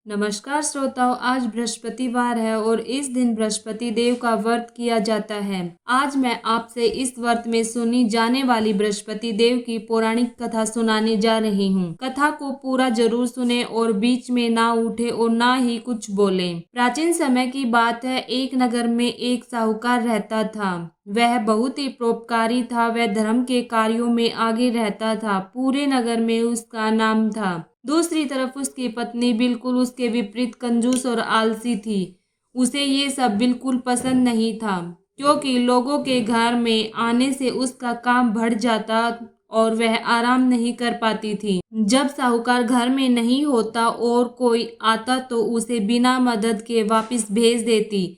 नमस्कार श्रोताओं, आज बृहस्पतिवार है और इस दिन बृहस्पति देव का व्रत किया जाता है। आज मैं आपसे इस व्रत में सुनी जाने वाली बृहस्पति देव की पौराणिक कथा सुनाने जा रही हूँ। कथा को पूरा जरूर सुने और बीच में ना उठे और ना ही कुछ बोले। प्राचीन समय की बात है, एक नगर में एक साहूकार रहता था। वह बहुत ही परोपकारी था। वह धर्म के कार्यों में आगे रहता था। पूरे नगर में उसका नाम था। दूसरी तरफ उसकी पत्नी बिल्कुल उसके विपरीत कंजूस और आलसी थी। उसे ये सब बिल्कुल पसंद नहीं था, क्योंकि लोगों के घर में आने से उसका काम बढ़ जाता और वह आराम नहीं कर पाती थी। जब साहूकार घर में नहीं होता और कोई आता तो उसे बिना मदद के वापस भेज देती।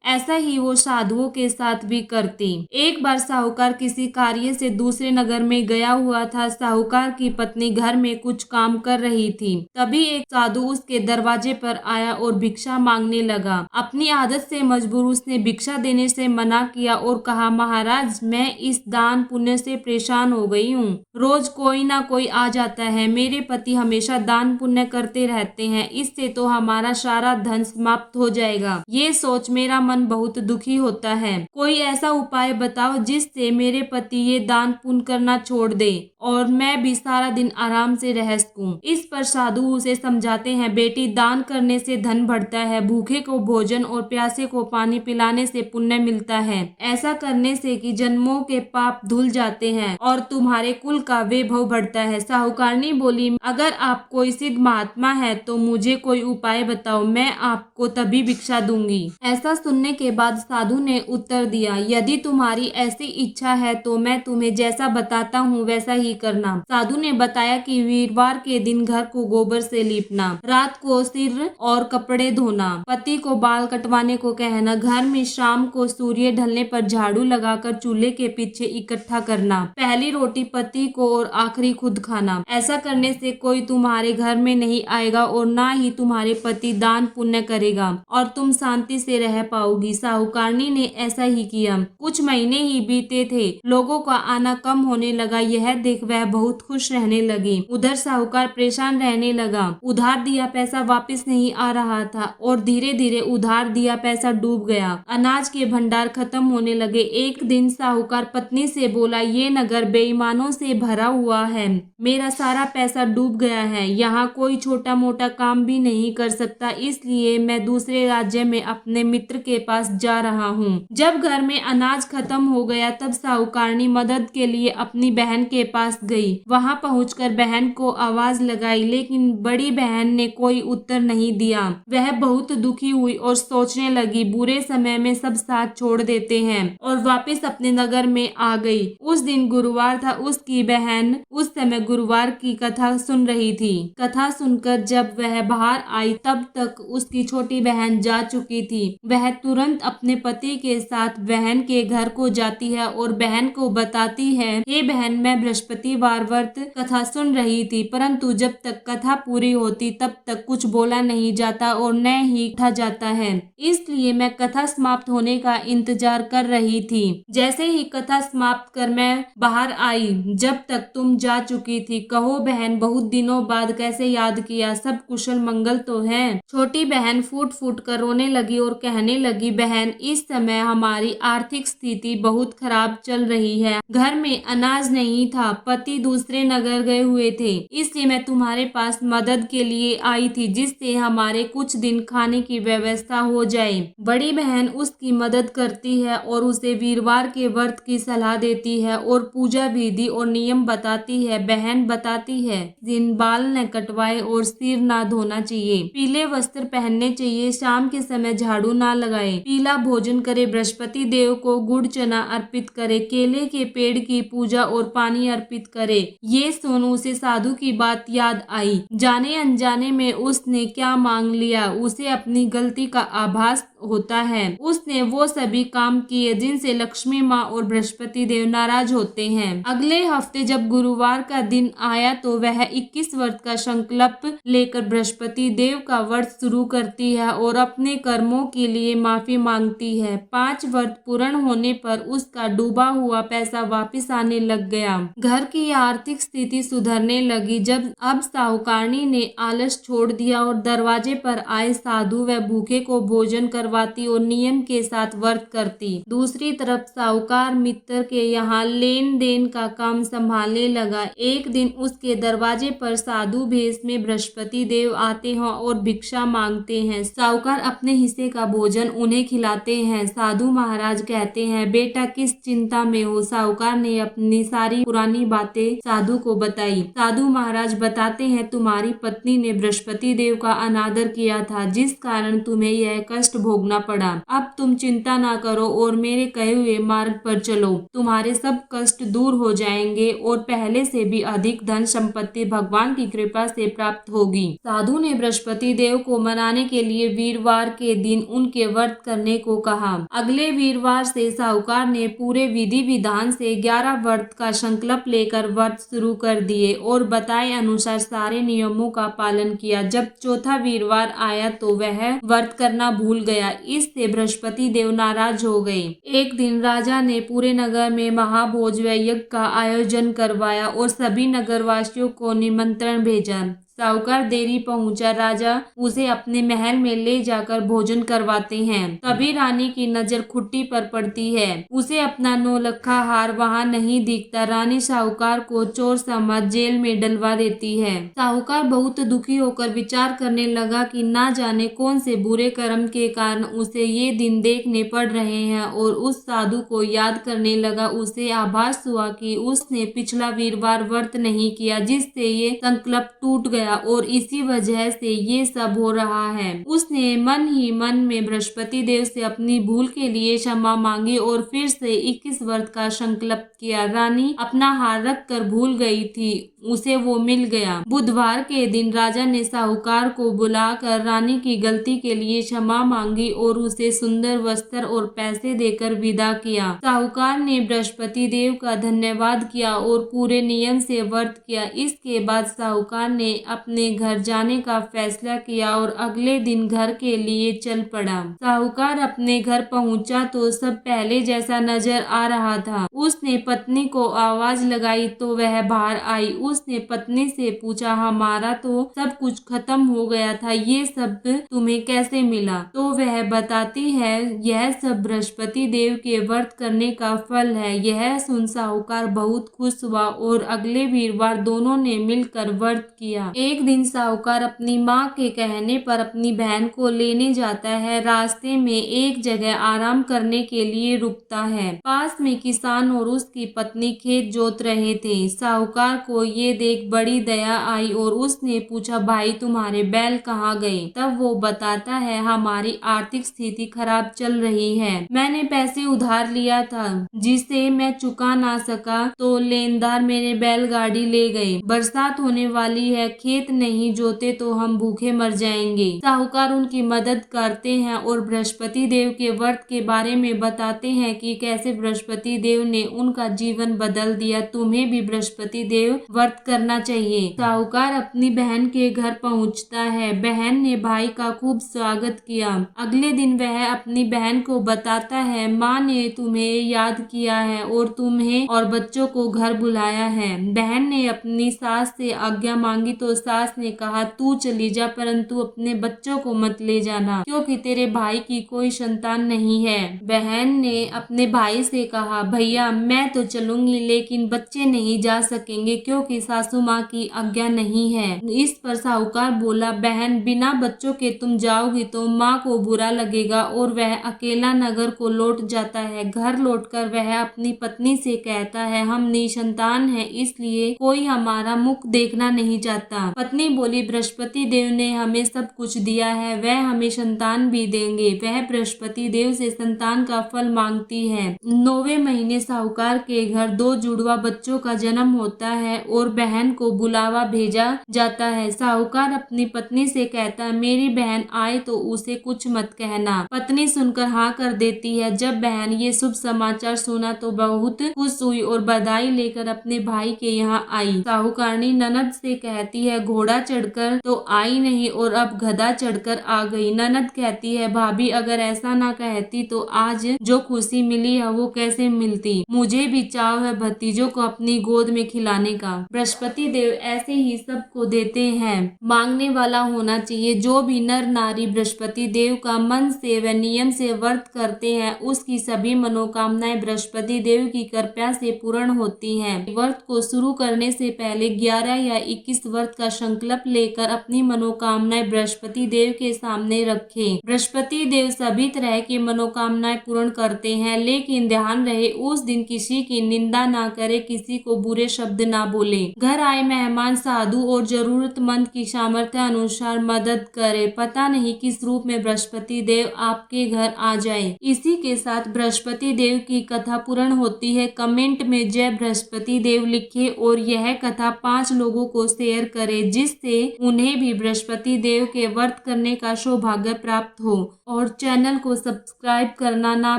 ऐसा ही वो साधुओं के साथ भी करती। एक बार साहूकार किसी कार्य से दूसरे नगर में गया हुआ था। साहूकार की पत्नी घर में कुछ काम कर रही थी। तभी एक साधु उसके दरवाजे पर आया और भिक्षा मांगने लगा। अपनी आदत से मजबूर उसने भिक्षा देने से मना किया और कहा, महाराज, मैं इस दान पुण्य से परेशान हो गई हूँ। रोज कोई ना कोई आ जाता है। मेरे पति हमेशा दान पुण्य करते रहते हैं। इससे तो हमारा सारा धन समाप्त हो जाएगा। ये सोच मेरा मन बहुत दुखी होता है। कोई ऐसा उपाय बताओ जिससे मेरे पति ये दान पुण्य करना छोड़ दे और मैं भी सारा दिन आराम से रह सकूं। इस पर साधु उसे समझाते हैं, बेटी, दान करने से धन बढ़ता है। भूखे को भोजन और प्यासे को पानी पिलाने से पुण्य मिलता है। ऐसा करने से कि जन्मों के पाप धुल जाते हैं और तुम्हारे कुल का वैभव बढ़ता है। साहूकारनी बोली, अगर आप कोई सिद्ध महात्मा है तो मुझे कोई उपाय बताओ, मैं आपको तभी भिक्षा दूंगी। ऐसा सुनने के बाद साधु ने उत्तर दिया, यदि तुम्हारी ऐसी इच्छा है तो मैं तुम्हें जैसा बताता हूँ वैसा ही करना। साधु ने बताया कि वीरवार के दिन घर को गोबर से लीपना, रात को सिर और कपड़े धोना, पति को बाल कटवाने को कहना, घर में शाम को सूर्य ढलने पर झाड़ू लगाकर चूल्हे के पीछे इकट्ठा करना, पहली रोटी पति को और आखिरी खुद खाना। ऐसा करने से कोई तुम्हारे घर में नहीं आएगा और ना ही तुम्हारे पति दान पुण्य करेगा और तुम शांति से रह पाओगी। साहूकारनी ने ऐसा ही किया। कुछ महीने ही बीते थे। लोगों का आना कम होने लगा। यह देख वह बहुत खुश रहने लगी। उधर साहूकार परेशान रहने लगा। उधार दिया पैसा वापस नहीं आ रहा था और धीरे धीरे उधार दिया पैसा डूब गया। अनाज के भंडार खत्म होने लगे। एक दिन साहूकार पत्नी से बोला, ये नगर बेईमानों से भरा हुआ है। मेरा सारा पैसा डूब गया है। यहाँ कोई छोटा मोटा काम भी नहीं कर सकता, इसलिए मैं दूसरे राज्य में अपने मित्र के पास जा रहा हूँ। जब घर में अनाज खत्म हो गया तब साहूकारनी मदद के लिए अपनी बहन के पास गई। वहां पहुंचकर बहन को आवाज लगाई, लेकिन बड़ी बहन ने कोई उत्तर नहीं दिया। वह बहुत दुखी हुई और सोचने लगी, बुरे समय में सब साथ छोड़ देते हैं, और वापस अपने नगर में आ गई। उस दिन गुरुवार था। उसकी बहन उस समय गुरुवार की कथा सुन रही थी। कथा सुनकर जब वह बाहर आई तब तक उसकी छोटी बहन जा चुकी थी। वह तुरंत अपने पति के साथ बहन के घर को जाती है और बहन को बताती है, हे बहन, मैं बृहस्पतिवार व्रत कथा सुन रही थी, परंतु जब तक कथा पूरी होती तब तक कुछ बोला नहीं जाता और न ही उठा जाता है, इसलिए मैं कथा समाप्त होने का इंतजार कर रही थी। जैसे ही कथा समाप्त कर मैं बाहर आई, जब तक तुम जा चुकी थी। कहो बहन, बहुत दिनों बाद कैसे याद किया? सब कुशल मंगल तो है? छोटी बहन फूट फूट कर रोने लगी और कहने लगी, बहन, इस समय हमारी आर्थिक स्थिति बहुत खराब चल रही है। घर में अनाज नहीं था, पति दूसरे नगर गए हुए थे, इसलिए मैं तुम्हारे पास मदद के लिए आई थी, जिससे हमारे कुछ दिन खाने की व्यवस्था हो जाए। बड़ी बहन उसकी मदद करती है और उसे वीरवार के व्रत की सलाह देती है और पूजा विधि और नियम बताती है। बहन बताती है, दिन बाल न कटवाए और सिर ना धोना चाहिए, पीले वस्त्र पहनने चाहिए, शाम के समय झाड़ू ना लगाए, पीला भोजन करे, बृहस्पति देव को गुड़ चना अर्पित करे, केले के पेड़ की पूजा और पानी अर्पित करे। ये सुन उसे साधु की बात याद आई। जाने अनजाने में उसने क्या मांग लिया, उसे अपनी गलती का आभास होता है। उसने वो सभी काम किए जिनसे लक्ष्मी माँ और बृहस्पति देव नाराज होते हैं। अगले हफ्ते जब गुरुवार का दिन आया तो वह 21 व्रत का संकल्प लेकर बृहस्पति देव का व्रत शुरू करती है और अपने कर्मों के लिए माफी मांगती है। 5 व्रत पूर्ण होने पर उसका डूबा हुआ पैसा वापस आने लग गया। घर की आर्थिक स्थिति सुधरने लगी जब अब साहूकारनी ने आलस छोड़ दिया और दरवाजे पर आए साधु व भूखे को भोजन करवाती और नियम के साथ व्रत करती। दूसरी तरफ साहूकार मित्र के यहाँ लेन देन का काम संभालने लगा। एक दिन उसके दरवाजे पर साधु भेष में बृहस्पति देव आते हैं और भिक्षा मांगते हैं। साहूकार अपने हिस्से का भोजन उन्हें खिलाते हैं। साधु महाराज कहते हैं, बेटा किस चिंता में हो? साहूकार ने अपनी सारी पुरानी बातें साधु को बताई। साधु महाराज बताते हैं, तुम्हारी पत्नी ने बृहस्पति देव का अनादर किया था, जिस कारण तुम्हें यह कष्ट भोगना पड़ा। अब तुम चिंता ना करो और मेरे कहे हुए मार्ग पर चलो, तुम्हारे सब कष्ट दूर हो जाएंगे और पहले से भी अधिक धन संपत्ति भगवान की कृपा से प्राप्त होगी। साधु ने बृहस्पति देव को मनाने के लिए वीरवार के दिन उनके व्रत करने को कहा। अगले वीरवार से साहूकार ने पूरे विधि विधान से 11 व्रत का संकल्प लेकर व्रत शुरू कर दिए और बताए अनुसार सारे नियमों का पालन किया। जब चौथा वीरवार आया तो वह व्रत करना भूल गया। इससे बृहस्पति देव नाराज हो गए। एक दिन राजा ने पूरे नगर में महाभोज व यज्ञ का आयोजन करवाया और सभी नगरवासियों को निमंत्रण भेजा। साहूकार देरी पहुंचा। राजा उसे अपने महल में ले जाकर भोजन करवाते हैं। तभी रानी की नजर खुट्टी पर पड़ती है। उसे अपना नौलखा हार वहां नहीं दिखता। रानी साहूकार को चोर समझ जेल में डलवा देती है। साहूकार बहुत दुखी होकर विचार करने लगा कि ना जाने कौन से बुरे कर्म के कारण उसे ये दिन देखने पड़ रहे हैं और उस साधु को याद करने लगा। उसे आभास हुआ कि उसने पिछला वीरवार व्रत नहीं किया, जिससे ये संकल्प टूट गया और इसी वजह से ये सब हो रहा है। उसने मन ही मन में बृहस्पति देव से अपनी भूल के लिए क्षमा मांगी और फिर से 21 व्रत का संकल्प किया। रानी अपना हार रख कर भूल गई थी, उसे वो मिल गया। बुधवार के दिन राजा ने साहूकार को बुलाकर रानी की गलती के लिए क्षमा मांगी और उसे सुंदर वस्त्र और पैसे देकर विदा किया। साहूकार ने बृहस्पति देव का धन्यवाद किया और पूरे नियम से व्रत किया। इसके बाद साहूकार ने अपने घर जाने का फैसला किया और अगले दिन घर के लिए चल पड़ा। साहूकार अपने घर पहुंचा तो सब पहले जैसा नजर आ रहा था। उसने पत्नी को आवाज लगाई तो वह बाहर आई। उसने पत्नी से पूछा, हमारा तो सब कुछ खत्म हो गया था, ये सब तुम्हें कैसे मिला? तो वह बताती है, यह सब बृहस्पति देव के व्रत करने का फल है। यह सुन साहूकार बहुत खुश हुआ और अगले वीरवार दोनों ने मिलकर व्रत किया। एक दिन साहूकार अपनी माँ के कहने पर अपनी बहन को लेने जाता है। रास्ते में एक जगह आराम करने के लिए रुकता है। पास में किसान और उसकी पत्नी खेत जोत रहे थे। साहूकार को ये देख बड़ी दया आई और उसने पूछा, भाई तुम्हारे बैल कहाँ गए? तब वो बताता है, हमारी आर्थिक स्थिति खराब चल रही है। मैंने पैसे उधार लिया था जिसे मैं चुका ना सका तो लेनदार मेरे बैलगाड़ी ले गए। बरसात होने वाली है, खेत नहीं जोते तो हम भूखे मर जाएंगे। साहूकार उनकी मदद करते हैं और बृहस्पति देव के व्रत के बारे में बताते हैं कि कैसे बृहस्पति देव ने उनका जीवन बदल दिया। तुम्हें भी बृहस्पति देव व्रत करना चाहिए। साहूकार अपनी बहन के घर पहुंचता है। बहन ने भाई का खूब स्वागत किया। अगले दिन वह अपनी बहन को बताता है, माँ ने तुम्हें याद किया है और तुम्हें और बच्चों को घर बुलाया है। बहन ने अपनी सास से आज्ञा मांगी तो सास ने कहा, तू चली जा, परंतु अपने बच्चों को मत ले जाना, क्योंकि तेरे भाई की कोई संतान नहीं है। बहन ने अपने भाई से कहा, भैया मैं तो चलूंगी लेकिन बच्चे नहीं जा सकेंगे क्योंकि सासू माँ की आज्ञा नहीं है। इस पर साहूकार बोला, बहन बिना बच्चों के तुम जाओगी तो माँ को बुरा लगेगा और वह अकेला नगर को लौट जाता है। घर लौटकर वह अपनी पत्नी से कहता है, हम निसंतान हैं, इसलिए कोई हमारा मुख देखना नहीं चाहता। पत्नी बोली, बृहस्पति देव ने हमें सब कुछ दिया है, वह हमें संतान भी देंगे। वह बृहस्पति देव से संतान का फल मांगती है। 9वें महीने साहूकार के घर 2 जुड़वा बच्चों का जन्म होता है और और बहन को बुलावा भेजा जाता है। साहूकार अपनी पत्नी से कहता है, मेरी बहन आए तो उसे कुछ मत कहना। पत्नी सुनकर हाँ कर देती है। जब बहन ये शुभ समाचार सुना तो बहुत खुश हुई और बधाई लेकर अपने भाई के यहाँ आई। साहूकारनी ननद से कहती है, घोड़ा चढ़कर तो आई नहीं और अब गधा चढ़कर आ गई। ननद कहती है, भाभी अगर ऐसा ना कहती तो आज जो खुशी मिली है वो कैसे मिलती। मुझे भी चाव है भतीजों को अपनी गोद में खिलाने का। बृहस्पति देव ऐसे ही सबको देते हैं। मांगने वाला होना चाहिए। जो भी नर नारी बृहस्पति देव का मन से व नियम से व्रत करते हैं उसकी सभी मनोकामनाएं बृहस्पति देव की कृपा से पूर्ण होती हैं। व्रत को शुरू करने से पहले 11 या 21 व्रत का संकल्प लेकर अपनी मनोकामनाएं बृहस्पति देव के सामने रखें। बृहस्पति देव सभी तरह की मनोकामनाएं पूर्ण करते हैं, लेकिन ध्यान रहे उस दिन किसी की निंदा ना करे, किसी को बुरे शब्द ना बोले। घर आए मेहमान, साधु और जरूरतमंद की सामर्थ्य अनुसार मदद करे। पता नहीं किस रूप में बृहस्पति देव आपके घर आ जाए। इसी के साथ बृहस्पति देव की कथा पूर्ण होती है। कमेंट में जय बृहस्पति देव लिखे और यह कथा 5 लोगों को शेयर करे जिससे उन्हें भी बृहस्पति देव के व्रत करने का सौभाग्य प्राप्त हो। और चैनल को सब्सक्राइब करना ना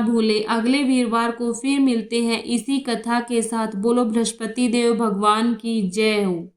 भूले। अगले वीरवार को फिर मिलते हैं इसी कथा के साथ। बोलो बृहस्पति देव भगवान की जय हो।